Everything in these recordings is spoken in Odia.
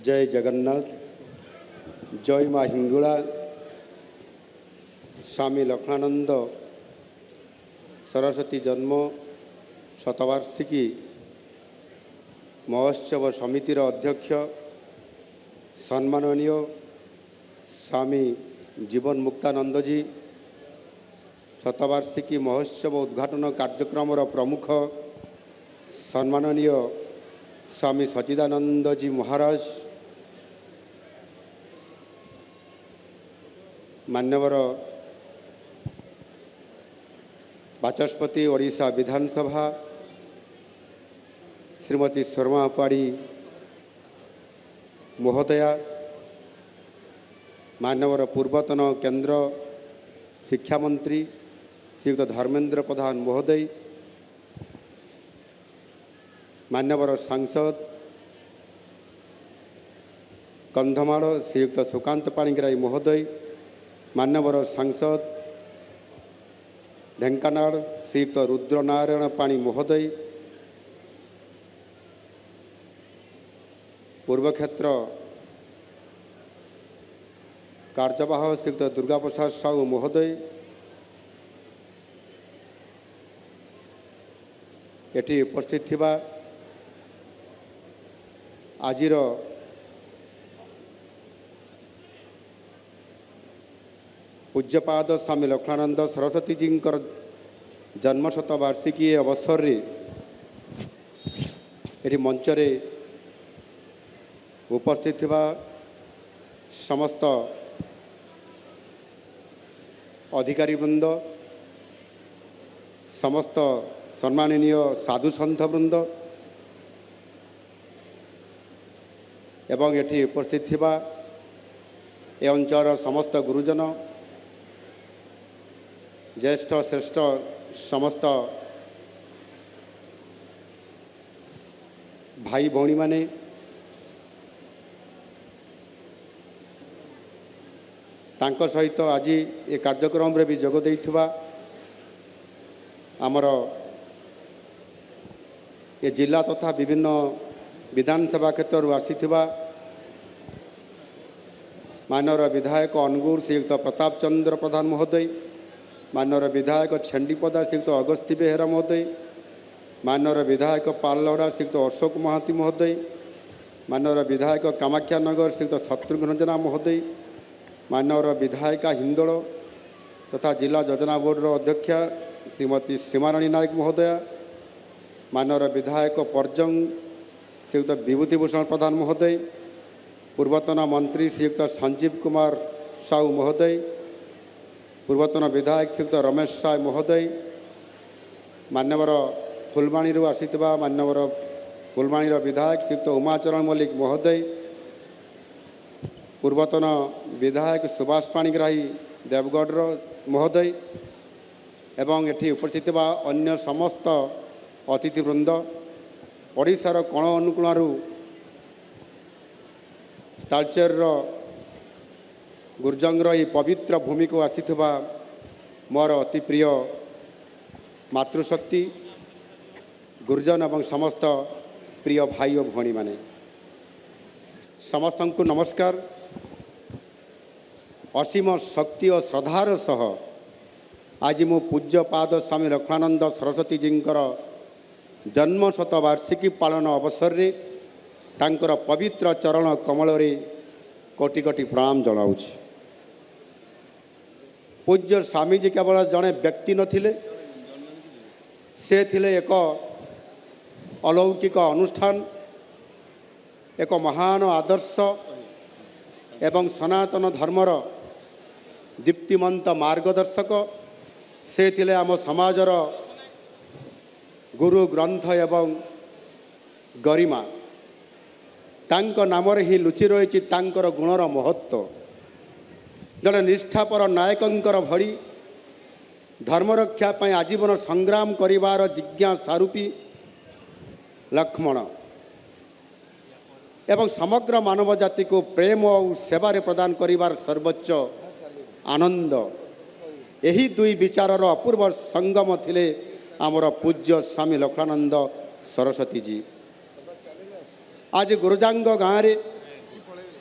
जय जगन्नाथ। जय माँ हिंगुला। स्वामी लक्ष्मणानंद सरस्वती जन्म शतवार्षिकी महोत्सव समितिर अध्यक्ष सम्माननीय स्वामी जीवन मुक्तानंद जी, शतवार्षिकी महोत्सव उद्घाटन कार्यक्रम प्रमुख सम्माननीय स्वामी सच्चिदानंद जी महाराज, मान्यवर बाचस्पति ओडिशा विधानसभा श्रीमती शर्मा पाड़ी महोदया, मान्यवर पूर्वतन केंद्र शिक्षा मंत्री श्रीयुक्त धर्मेंद्र प्रधान महोदय, मान्यवर सांसद कंधमाल श्रीयुक्त सुकांत पाणिग्राही महोदय, मान्यवर सांसद ढेंकानाल श्रीयुक्त रुद्रनारायण पाणी महोदय, पूर्वक्षेत्र कार्यवाह श्रीयुक्त दुर्गा प्रसाद साहू महोदय, एटी उपस्थित थिबा आजिर पूज्यपाद स्वामी लक्ष्मणानंद सरस्वती जी जन्मशत वार्षिकी अवसर रे एटी मंचरे उपस्थित थिबा समस्त अधिकारी वृंद, समस्त सम्माननीय साधु सन्थ वृंद एवं एटी उपस्थित थिबा ए अंचल समस्त गुरुजन, ज्येष्ठ श्रेष्ठ समस्त भाई भौणी माने, तांको सहित आज ये कार्यक्रम रे भी जोग देइथिबा आमर ये जिला तथा विभिन्न विधानसभा क्षेत्र आसीथिबा माननीय विधायक अनुगुर श्रीयुक्त प्रताप चंद्र प्रधान महोदय, माननीय विधायक छेंडीपदा श्रीयुक्त अगस्ती बेहेरा महोदय, माननीय विधायक पाललहड़ा श्रीयुक्त अशोक महाती महोदय, माननीय विधायक कामाख्यानगर श्रीयुक्त शत्रुघ्न जना महोदय, माननीय विधायिका हिंदोल तथा जिला योजना बोर्ड अध्यक्षा श्रीमती सीमाराणी नायक महोदया, माननीय विधायक परजंग श्रीयुक्त विभूतिभूषण प्रधान महोदय, पूर्वतन मंत्री श्रीयुक्त संजीव कुमार साहू महोदय, पूर्वतन विधायक श्रीयुक्त रमेश साय महोदय, मान्यवर फुलवाणी आसीथिबा मान्यवर फुलवाणी विधायक श्रीयुक्त उमाचरण मल्लिक महोदय, पूर्वतन विधायक सुभाष पाणिग्राही देवगढ़ महोदय एवं एटी उपस्थित अन्य समस्त अतिथिवृंद, ओडिशार कोण अनुकूलू तालचेर गुर्जंगर ये पवित्र भूमि को आसीथिबा मोर अति प्रिय मातृशक्ति गुर्जन एवं समस्त प्रिय भाई और भौणी माने समस्त को नमस्कार। असीम शक्ति और श्रद्धार सह आज मो पूज्यपाद स्वामी लक्ष्मणानंद सरस्वती जी जन्म शतवार्षिकी पालन अवसर रे तांकर पवित्र चरण कमल रे कोटि कोटि प्रणाम जनाऊँ। पूज्य स्वामीजी केवल जड़े व्यक्ति नथिले, से थिले एक अलौकिक अनुष्ठान, एक महान आदर्श एवं सनातन धर्मर दीप्तिमंत मार्गदर्शक। से थिले आम समाजर गुरु ग्रंथ एवं गरिमा। तांको नामर ही लुचि रही तांकर गुणर महत्व। जड़े निष्ठापर नायकंकर भड़ी धर्मरक्षा पाई आजीवन संग्राम करिवार जिज्ञासारूपी लक्ष्मण एवं समग्र मानव जाति को प्रेम और सेवारे प्रदान करिवार सर्वोच्च आनंद, यही दुई विचारर अपूर्व संगम थिले आमर पूज्य स्वामी लक्ष्मणानंद सरस्वती जी। आज गुरुजांग गाँव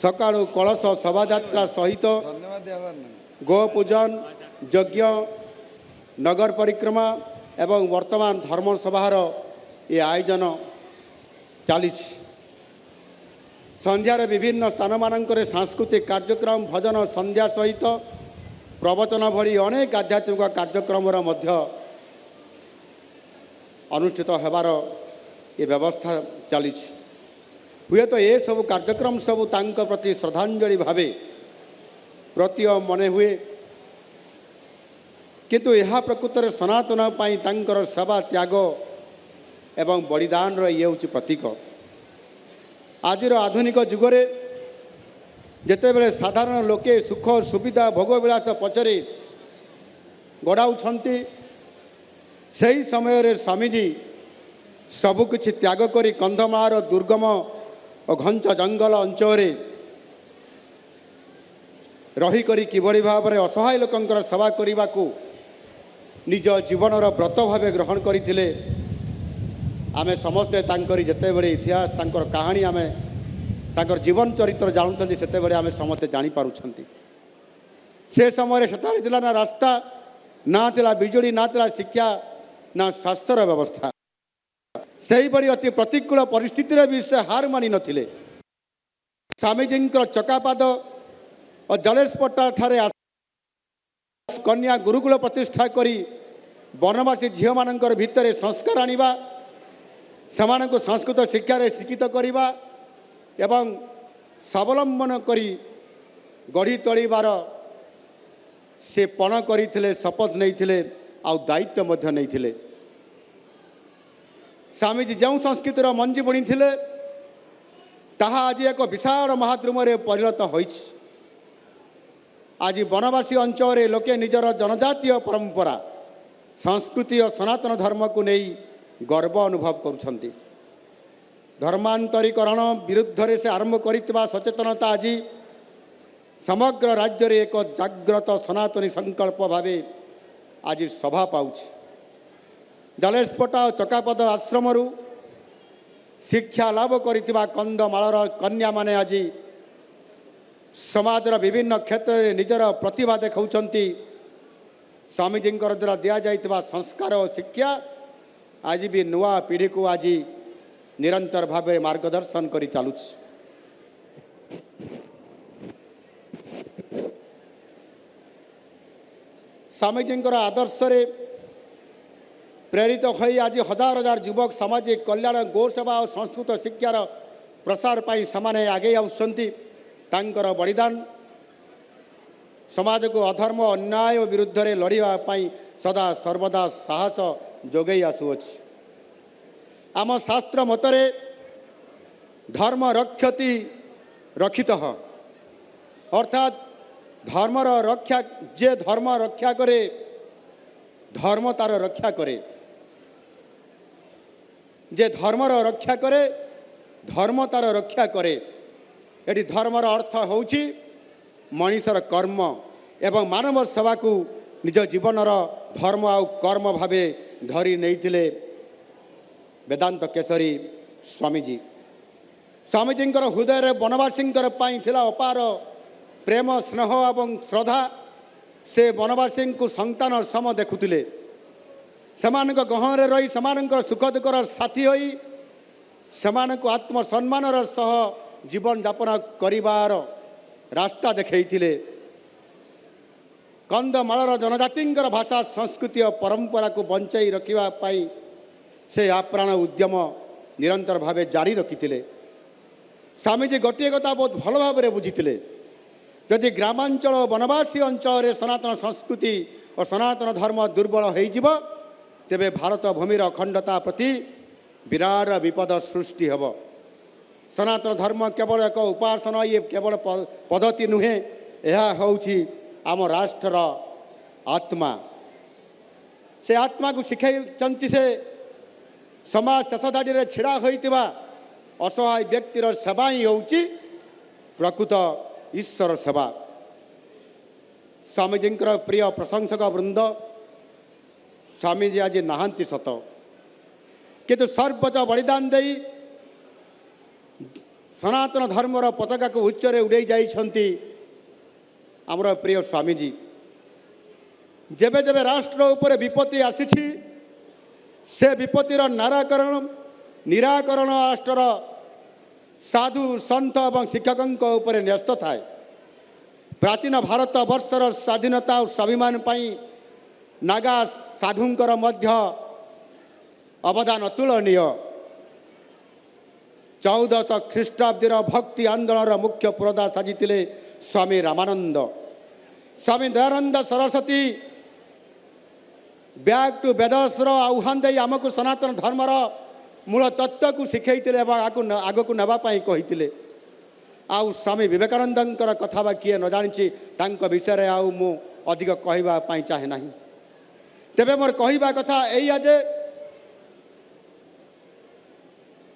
ସକାଳୁ କଳସ ଶୋଭାଯାତ୍ରା ସହିତ ଗୋ ପୂଜନ ଯଜ୍ଞ ନଗର ପରିକ୍ରମା ଏବଂ ବର୍ତ୍ତମାନ ଧର୍ମସଭାର ଏ ଆୟୋଜନ ଚାଲିଛି। ସନ୍ଧ୍ୟାରେ ବିଭିନ୍ନ ସ୍ଥାନମାନଙ୍କରେ ସାଂସ୍କୃତିକ କାର୍ଯ୍ୟକ୍ରମ ଭଜନ ସନ୍ଧ୍ୟା ସହିତ ପ୍ରବଚନ ଭଳି ଅନେକ ଆଧ୍ୟାତ୍ମିକ କାର୍ଯ୍ୟକ୍ରମର ମଧ୍ୟ ଅନୁଷ୍ଠିତ ହେବାର ଏ ବ୍ୟବସ୍ଥା ଚାଲିଛି। ହୁଏତ ଏସବୁ କାର୍ଯ୍ୟକ୍ରମ ସବୁ ତାଙ୍କ ପ୍ରତି ଶ୍ରଦ୍ଧାଞ୍ଜଳି ଭାବେ ପ୍ରତୀୟ ମନେ ହୁଏ, କିନ୍ତୁ ଏହା ପ୍ରକୃତରେ ସନାତନ ପାଇଁ ତାଙ୍କର ସେବା ତ୍ୟାଗ ଏବଂ ବଳିଦାନର ଇଏ ହେଉଛି ପ୍ରତୀକ। ଆଜିର ଆଧୁନିକ ଯୁଗରେ ଯେତେବେଳେ ସାଧାରଣ ଲୋକେ ସୁଖ ସୁବିଧା ଭୋଗବିଳାସ ପଛରେ ଗଡ଼ାଉଛନ୍ତି, ସେହି ସମୟରେ ସ୍ୱାମୀଜୀ ସବୁକିଛି ତ୍ୟାଗ କରି କନ୍ଧମାଳର ଦୁର୍ଗମ ଓ ଘଞ୍ଚ ଜଙ୍ଗଲ ଅଞ୍ଚଳରେ ରହିକରି କିଭଳି ଭାବରେ ଅସହାୟ ଲୋକଙ୍କର ସେବା କରିବାକୁ ନିଜ ଜୀବନର ବ୍ରତ ଭାବେ ଗ୍ରହଣ କରିଥିଲେ। ଆମେ ସମସ୍ତେ ତାଙ୍କରି ଯେତେବେଳେ ଇତିହାସ ତାଙ୍କର କାହାଣୀ ଆମେ ତାଙ୍କର ଜୀବନ ଚରିତ୍ର ଜାଣୁଛନ୍ତି, ସେତେବେଳେ ଆମେ ସମସ୍ତେ ଜାଣିପାରୁଛନ୍ତି। ସେ ସମୟରେ ସେଠାରେ ଥିଲା ନା ରାସ୍ତା, ନା ଥିଲା ବିଜୁଳି, ନା ଥିଲା ଶିକ୍ଷା, ନା ସ୍ୱାସ୍ଥ୍ୟର ବ୍ୟବସ୍ଥା। ସେହିଭଳି ଅତି ପ୍ରତିକୂଳ ପରିସ୍ଥିତିରେ ବି ସେ ହାର ମାନିନଥିଲେ। ସ୍ୱାମୀଜୀଙ୍କର ଚକାପାଦ ଓ ଜଳେଶପଟ୍ଟା ଠାରେ କନ୍ୟା ଗୁରୁକୁଳ ପ୍ରତିଷ୍ଠା କରି ବନବାସୀ ଝିଅମାନଙ୍କର ଭିତରେ ସଂସ୍କାର ଆଣିବା, ସେମାନଙ୍କୁ ସଂସ୍କୃତ ଶିକ୍ଷାରେ ଶିକ୍ଷିତ କରିବା ଏବଂ ସ୍ୱାବଲମ୍ବନ କରି ଗଢ଼ି ତୋଳିବାର ସେ ପଣ କରିଥିଲେ, ଶପଥ ନେଇଥିଲେ ଆଉ ଦାୟିତ୍ୱ ମଧ୍ୟ ନେଇଥିଲେ। ସ୍ୱାମୀଜୀ ଯେଉଁ ସଂସ୍କୃତିର ମଞ୍ଜି ବୁଣିଥିଲେ ତାହା ଆଜି ଏକ ବିଶାଳ ମହାଦ୍ରୁମରେ ପରିଣତ ହୋଇଛି। ଆଜି ବନବାସୀ ଅଞ୍ଚଳରେ ଲୋକେ ନିଜର ଜନଜାତୀୟ ପରମ୍ପରା ସଂସ୍କୃତି ଓ ସନାତନ ଧର୍ମକୁ ନେଇ ଗର୍ବ ଅନୁଭବ କରୁଛନ୍ତି। ଧର୍ମାନ୍ତରୀକରଣ ବିରୁଦ୍ଧରେ ସେ ଆରମ୍ଭ କରିଥିବା ସଚେତନତା ଆଜି ସମଗ୍ର ରାଜ୍ୟରେ ଏକ ଜାଗ୍ରତ ସନାତନୀ ସଂକଳ୍ପ ଭାବେ ଆଜି ଶୋଭା ପାଉଛି। ଜଳେଶପଟ୍ଟା ଓ ଚକାପଦ ଆଶ୍ରମରୁ ଶିକ୍ଷା ଲାଭ କରିଥିବା କନ୍ଧମାଳର କନ୍ୟାମାନେ ଆଜି ସମାଜର ବିଭିନ୍ନ କ୍ଷେତ୍ରରେ ନିଜର ପ୍ରତିଭା ଦେଖାଉଛନ୍ତି। ସ୍ୱାମୀଜୀଙ୍କର ଦ୍ୱାରା ଦିଆଯାଇଥିବା ସଂସ୍କାର ଓ ଶିକ୍ଷା ଆଜି ବି ନୂଆ ପିଢ଼ିକୁ ଆଜି ନିରନ୍ତର ଭାବରେ ମାର୍ଗଦର୍ଶନ କରି ଚାଲୁଛି। ସ୍ୱାମୀଜୀଙ୍କର ଆଦର୍ଶରେ ପ୍ରେରିତ ହୋଇ ଆଜି ହଜାର ହଜାର ଯୁବକ ସାମାଜିକ କଲ୍ୟାଣ, ଗୋସେବା ଓ ସଂସ୍କୃତ ଶିକ୍ଷାର ପ୍ରସାର ପାଇଁ ସେମାନେ ଆଗେଇ ଆସୁଛନ୍ତି। ତାଙ୍କର ବଳିଦାନ ସମାଜକୁ ଅଧର୍ମ ଅନ୍ୟାୟ ବିରୁଦ୍ଧରେ ଲଢ଼ିବା ପାଇଁ ସଦା ସର୍ବଦା ସାହସ ଯୋଗାଇ ଆସୁଅଛି। ଆମ ଶାସ୍ତ୍ର ମତରେ ଧର୍ମ ରକ୍ଷତି ରକ୍ଷିତଃ, ଅର୍ଥାତ୍ ଧର୍ମର ରକ୍ଷା, ଯେ ଧର୍ମ ରକ୍ଷା କରେ ଧର୍ମ ତାର ରକ୍ଷା କରେ। ଯେ ଧର୍ମର ରକ୍ଷା କରେ ଧର୍ମ ତାର ରକ୍ଷା କରେ। ଏଠି ଧର୍ମର ଅର୍ଥ ହେଉଛି ମଣିଷର କର୍ମ ଏବଂ ମାନବ ସେବାକୁ ନିଜ ଜୀବନର ଧର୍ମ ଆଉ କର୍ମ ଭାବେ ଧରି ନେଇଥିଲେ ବେଦାନ୍ତ କେଶରୀ ସ୍ୱାମୀଜୀ। ସ୍ୱାମୀଜୀଙ୍କର ହୃଦୟରେ ବନବାସୀଙ୍କର ପାଇଁ ଥିଲା ଅପାର ପ୍ରେମ, ସ୍ନେହ ଏବଂ ଶ୍ରଦ୍ଧା। ସେ ବନବାସୀଙ୍କୁ ସନ୍ତାନ ସମ ଦେଖୁଥିଲେ। ସେମାନଙ୍କ ଗହଣରେ ରହି ସେମାନଙ୍କର ସୁଖ ଦୁଃଖର ସାଥୀ ହୋଇ ସେମାନଙ୍କୁ ଆତ୍ମସମ୍ମାନର ସହ ଜୀବନଯାପନ କରିବାର ରାସ୍ତା ଦେଖାଇଥିଲେ। କନ୍ଧମାଳର ଜନଜାତିଙ୍କର ଭାଷା, ସଂସ୍କୃତି ଓ ପରମ୍ପରାକୁ ବଞ୍ଚାଇ ରଖିବା ପାଇଁ ସେ ଆପ୍ରାଣ ଉଦ୍ୟମ ନିରନ୍ତର ଭାବେ ଜାରି ରଖିଥିଲେ। ସ୍ୱାମୀଜୀ ଗୋଟିଏ କଥା ବହୁତ ଭଲ ଭାବରେ ବୁଝିଥିଲେ, ଯଦି ଗ୍ରାମାଞ୍ଚଳ ଓ ବନବାସୀ ଅଞ୍ଚଳରେ ସନାତନ ସଂସ୍କୃତି ଓ ସନାତନ ଧର୍ମ ଦୁର୍ବଳ ହୋଇଯିବ, ତେବେ ଭାରତ ଭୂମିର ଅଖଣ୍ଡତା ପ୍ରତି ବିରାଟ ବିପଦ ସୃଷ୍ଟି ହେବ। ସନାତନ ଧର୍ମ କେବଳ ଏକ ଉପାସନା, ଇଏ କେବଳ ପଦ୍ଧତି ନୁହେଁ, ଏହା ହେଉଛି ଆମ ରାଷ୍ଟ୍ରର ଆତ୍ମା। ସେ ଆତ୍ମାକୁ ଶିଖାଇଛନ୍ତି ସେ ସମାଜ ଶେଷ ଧାଡ଼ିରେ ଛିଡ଼ା ହୋଇଥିବା ଅସହାୟ ବ୍ୟକ୍ତିର ସେବା ହିଁ ହେଉଛି ପ୍ରକୃତ ଈଶ୍ୱର ସେବା। ସ୍ୱାମୀଜୀଙ୍କର ପ୍ରିୟ ପ୍ରଶଂସକ ବୃନ୍ଦ, ସ୍ୱାମୀଜୀ ଆଜି ନାହାନ୍ତି ସତ, କିନ୍ତୁ ସର୍ବୋଚ୍ଚ ବଳିଦାନ ଦେଇ ସନାତନ ଧର୍ମର ପତାକାକୁ ଉଚ୍ଚରେ ଉଡ଼େଇ ଯାଇଛନ୍ତି ଆମର ପ୍ରିୟ ସ୍ୱାମୀଜୀ। ଯେବେ ଯେବେ ରାଷ୍ଟ୍ର ଉପରେ ବିପତ୍ତି ଆସିଛି ସେ ବିପତ୍ତିର ନିରାକରଣ ରାଷ୍ଟ୍ରର ସାଧୁ ସନ୍ଥ ଏବଂ ଶିକ୍ଷକଙ୍କ ଉପରେ ନ୍ୟସ୍ତ ଥାଏ। ପ୍ରାଚୀନ ଭାରତ ବର୍ଷର ସ୍ୱାଧୀନତା ଓ ସ୍ୱାଭିମାନ ପାଇଁ ନାଗା ସାଧୁଙ୍କର ମଧ୍ୟ ଅବଦାନ ଅତୁଳନୀୟ। 1400 ଖ୍ରୀଷ୍ଟାବ୍ଦୀର ଭକ୍ତି ଆନ୍ଦୋଳନର ମୁଖ୍ୟ ପୁରୋଧା ସାଜିଥିଲେ ସ୍ୱାମୀ ରାମାନନ୍ଦ। ସ୍ୱାମୀ ଦୟାନନ୍ଦ ସରସ୍ୱତୀ ବ୍ୟାକ୍ ଟୁ ବେଦସ୍ର ଆହ୍ୱାନ ଦେଇ ଆମକୁ ସନାତନ ଧର୍ମର ମୂଳ ତତ୍ତ୍ୱକୁ ଶିଖେଇଥିଲେ ଏବଂ ଆଗକୁ ନେବା ପାଇଁ କହିଥିଲେ। ଆଉ ସ୍ୱାମୀ ବିବେକାନନ୍ଦଙ୍କର କଥା ବା କିଏ ନ ଜାଣିଛି, ତାଙ୍କ ବିଷୟରେ ଆଉ ମୁଁ ଅଧିକ କହିବା ପାଇଁ ଚାହେଁ ନାହିଁ। ତେବେ ମୋର କହିବା କଥା ଏଇଆ ଯେ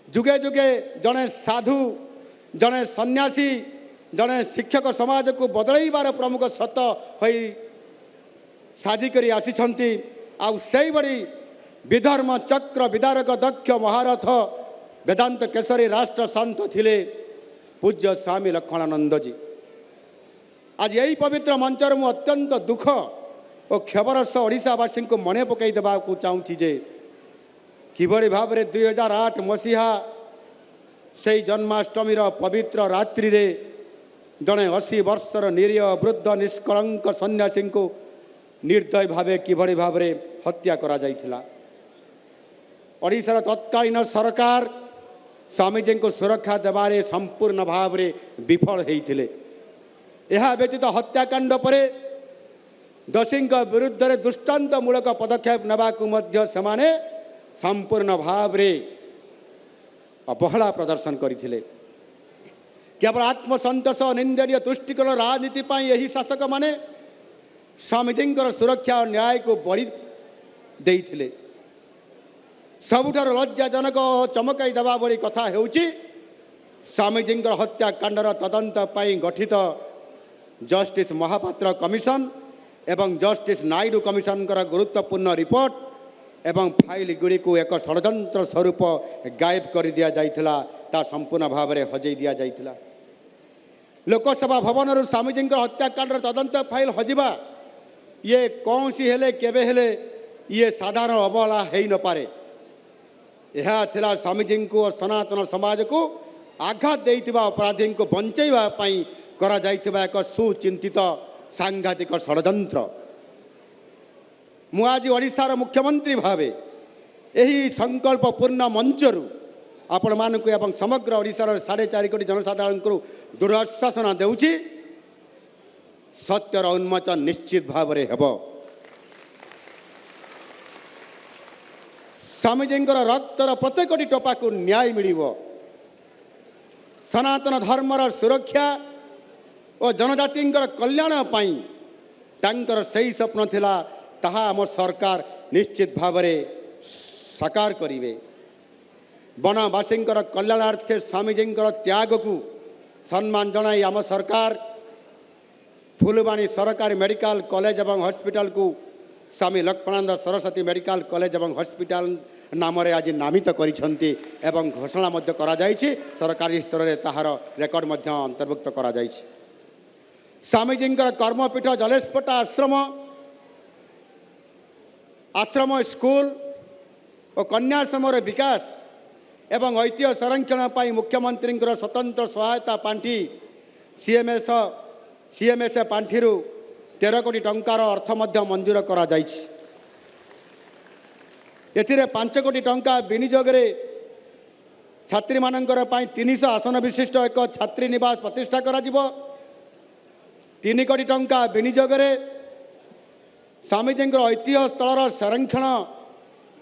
ଯୁଗେ ଯୁଗେ ଜଣେ ସାଧୁ, ଜଣେ ସନ୍ନ୍ୟାସୀ, ଜଣେ ଶିକ୍ଷକ ସମାଜକୁ ବଦଳାଇବାର ପ୍ରମୁଖ ସତ ହୋଇ ସାଜିକରି ଆସିଛନ୍ତି। ଆଉ ସେଇଭଳି ବିଧର୍ମ ଚକ୍ର ବିଦାରକ ଦକ୍ଷ ମହାରଥ ବେଦାନ୍ତ କେଶରୀ ରାଷ୍ଟ୍ର ସନ୍ଥ ଥିଲେ ପୂଜ୍ୟ ସ୍ୱାମୀ ଲକ୍ଷ୍ମଣାନନ୍ଦଜୀ। ଆଜି ଏହି ପବିତ୍ର ମଞ୍ଚରେ ମୁଁ ଅତ୍ୟନ୍ତ ଦୁଃଖ ଓ କ୍ଷୋଭର ସହ ଓଡ଼ିଶାବାସୀଙ୍କୁ ମନେ ପକାଇ ଦେବାକୁ ଚାହୁଁଛି ଯେ କିଭଳି ଭାବରେ 2008 ମସିହା ସେହି ଜନ୍ମାଷ୍ଟମୀର ପବିତ୍ର ରାତ୍ରିରେ ଜଣେ 80 ବର୍ଷର ନିରୀହ ବୃଦ୍ଧ ନିଷ୍କଳଙ୍କ ସନ୍ନ୍ୟାସୀଙ୍କୁ ନିର୍ଦ୍ଦୟ ଭାବେ କିଭଳି ଭାବରେ ହତ୍ୟା କରାଯାଇଥିଲା। ଓଡ଼ିଶାର ତତ୍କାଳୀନ ସରକାର ସ୍ୱାମୀଜୀଙ୍କୁ ସୁରକ୍ଷା ଦେବାରେ ସମ୍ପୂର୍ଣ୍ଣ ଭାବରେ ବିଫଳ ହୋଇଥିଲେ। ଏହା ବ୍ୟତୀତ ହତ୍ୟାକାଣ୍ଡ ପରେ ଦୋଷୀଙ୍କ ବିରୁଦ୍ଧରେ ଦୃଷ୍ଟାନ୍ତମୂଳକ ପଦକ୍ଷେପ ନେବାକୁ ମଧ୍ୟ ସେମାନେ ସମ୍ପୂର୍ଣ୍ଣ ଭାବରେ ଅବହେଳା ପ୍ରଦର୍ଶନ କରିଥିଲେ। କେବଳ ଆତ୍ମସନ୍ତୋଷ ନିନ୍ଦନୀୟ ତୁଷ୍ଟିକରଣ ରାଜନୀତି ପାଇଁ ଏହି ଶାସକମାନେ ସ୍ୱାମୀଜୀଙ୍କର ସୁରକ୍ଷା ଓ ନ୍ୟାୟକୁ ବଳି ଦେଇଥିଲେ। ସବୁଠାରୁ ଲଜ୍ଜାଜନକ ଓ ଚମକାଇ ଦେବା ଭଳି କଥା ହେଉଛି ସ୍ୱାମୀଜୀଙ୍କର ହତ୍ୟାକାଣ୍ଡର ତଦନ୍ତ ପାଇଁ ଗଠିତ ଜଷ୍ଟିସ୍ ମହାପାତ୍ର କମିଶନ ଏବଂ ଜଷ୍ଟିସ୍ ନାଇଡୁ କମିଶନଙ୍କର ଗୁରୁତ୍ୱପୂର୍ଣ୍ଣ ରିପୋର୍ଟ ଏବଂ ଫାଇଲ ଗୁଡ଼ିକୁ ଏକ ଷଡ଼ଯନ୍ତ୍ର ସ୍ୱରୂପ ଗାୟବ କରି ଦିଆଯାଇଥିଲା, ତାହା ସମ୍ପୂର୍ଣ୍ଣ ଭାବରେ ହଜେଇ ଦିଆଯାଇଥିଲା। ଲୋକସଭା ଭବନରୁ ସ୍ୱାମୀଜୀଙ୍କର ହତ୍ୟାକାଣ୍ଡର ତଦନ୍ତ ଫାଇଲ ହଜିବା ଇଏ କୌଣସି ହେଲେ କେବେ ହେଲେ ଇଏ ସାଧାରଣ ଅବହେଳା ହୋଇନପାରେ। ଏହା ଥିଲା ସ୍ୱାମୀଜୀଙ୍କୁ ଓ ସନାତନ ସମାଜକୁ ଆଘାତ ଦେଇଥିବା ଅପରାଧୀଙ୍କୁ ବଞ୍ଚାଇବା ପାଇଁ କରାଯାଇଥିବା ଏକ ସୁଚିନ୍ତିତ ସାଂଘାତିକ ଷଡ଼ଯନ୍ତ୍ର। ମୁଁ ଆଜି ଓଡ଼ିଶାର ମୁଖ୍ୟମନ୍ତ୍ରୀ ଭାବେ ଏହି ସଂକଳ୍ପପୂର୍ଣ୍ଣ ମଞ୍ଚରୁ ଆପଣମାନଙ୍କୁ ଏବଂ ସମଗ୍ର ଓଡ଼ିଶାର 4.5 କୋଟି ଜନସାଧାରଣଙ୍କୁ ଦୃଢ଼ ଆଶ୍ୱାସନା ଦେଉଛି, ସତ୍ୟର ଉନ୍ମୋଚନ ନିଶ୍ଚିତ ଭାବରେ ହେବ। ସ୍ୱାମୀଜୀଙ୍କର ରକ୍ତର ପ୍ରତ୍ୟେକଟି ଟୋପାକୁ ନ୍ୟାୟ ମିଳିବ। ସନାତନ ଧର୍ମର ସୁରକ୍ଷା ଓ ଜନଜାତିଙ୍କର କଲ୍ୟାଣ ପାଇଁ ତାଙ୍କର ସେହି ସ୍ୱପ୍ନ ଥିଲା, ତାହା ଆମ ସରକାର ନିଶ୍ଚିତ ଭାବରେ ସାକାର କରିବେ। ବନବାସୀଙ୍କର କଲ୍ୟାଣାର୍ଥେ ସ୍ୱାମୀଜୀଙ୍କର ତ୍ୟାଗକୁ ସମ୍ମାନ ଜଣାଇ ଆମ ସରକାର ଫୁଲବାଣୀ ସରକାରୀ ମେଡ଼ିକାଲ କଲେଜ ଏବଂ ହସ୍ପିଟାଲକୁ ସ୍ୱାମୀ ଲକ୍ଷ୍ମଣାନନ୍ଦ ସରସ୍ୱତୀ ମେଡ଼ିକାଲ କଲେଜ ଏବଂ ହସ୍ପିଟାଲ ନାମରେ ଆଜି ନାମିତ କରିଛନ୍ତି ଏବଂ ଘୋଷଣା ମଧ୍ୟ କରାଯାଇଛି। ସରକାରୀ ସ୍ତରରେ ତାହାର ରେକର୍ଡ ମଧ୍ୟ ଅନ୍ତର୍ଭୁକ୍ତ କରାଯାଇଛି। ସ୍ୱାମୀଜୀଙ୍କର କର୍ମପୀଠ ଜଲେଶପଟା ଆଶ୍ରମ ସ୍କୁଲ ଓ କନ୍ୟାଶ୍ରମର ବିକାଶ ଏବଂ ଐତିହ୍ୟ ସଂରକ୍ଷଣ ପାଇଁ ମୁଖ୍ୟମନ୍ତ୍ରୀଙ୍କର ସ୍ୱତନ୍ତ୍ର ସହାୟତା ପାଣ୍ଠି ସିଏମ୍ଏସ୍ ପାଣ୍ଠିରୁ 13 କୋଟି ଟଙ୍କାର ଅର୍ଥ ମଧ୍ୟ ମଞ୍ଜୁର କରାଯାଇଛି। ଏଥିରେ 5 କୋଟି ଟଙ୍କା ବିନିଯୋଗରେ ଛାତ୍ରୀମାନଙ୍କର ପାଇଁ 300 ଆସନ ବିଶିଷ୍ଟ ଏକ ଛାତ୍ରୀ ନିବାସ ପ୍ରତିଷ୍ଠା କରାଯିବ। 3 କୋଟି ଟଙ୍କା ବିନିଯୋଗରେ ସ୍ୱାମୀଜୀଙ୍କର ଐତିହ୍ୟ ସ୍ଥଳର ସଂରକ୍ଷଣ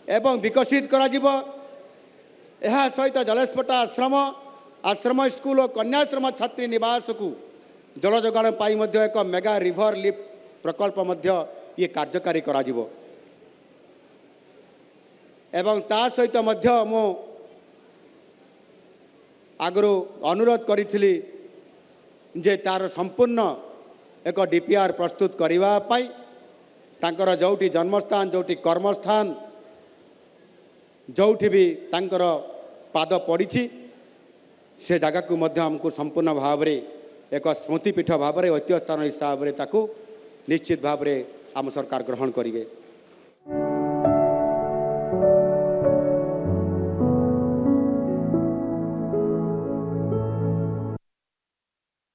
ଏବଂ ବିକଶିତ କରାଯିବ। ଏହା ସହିତ ଜଲେଶପଟା ଆଶ୍ରମ ସ୍କୁଲ ଓ କନ୍ୟାଶ୍ରମ ଛାତ୍ରୀ ନିବାସକୁ ଜଳ ଯୋଗାଣ ପାଇଁ ମଧ୍ୟ ଏକ ମେଗା ରିଭର ଲିଫ୍ଟ ପ୍ରକଳ୍ପ ମଧ୍ୟ ଇଏ କାର୍ଯ୍ୟକାରୀ କରାଯିବ। ଏବଂ ତା ସହିତ ମଧ୍ୟ ମୁଁ ଆଗରୁ ଅନୁରୋଧ କରିଥିଲି ଯେ ତାର ସମ୍ପୂର୍ଣ୍ଣ ଏକ DPR ପ୍ରସ୍ତୁତ କରିବା ପାଇଁ ତାଙ୍କର ଯେଉଁଠି ଜନ୍ମସ୍ଥାନ, ଯେଉଁଠି କର୍ମସ୍ଥାନ, ଯେଉଁଠି ବି ତାଙ୍କର ପାଦ ପଡ଼ିଛି से जगह को मध्य हमको संपूर्ण भाव में एक स्मृतिपीठ भाव में ऐतिह्य स्थान हिसाब से निश्चित भाव में आम सरकार ग्रहण करेंगे।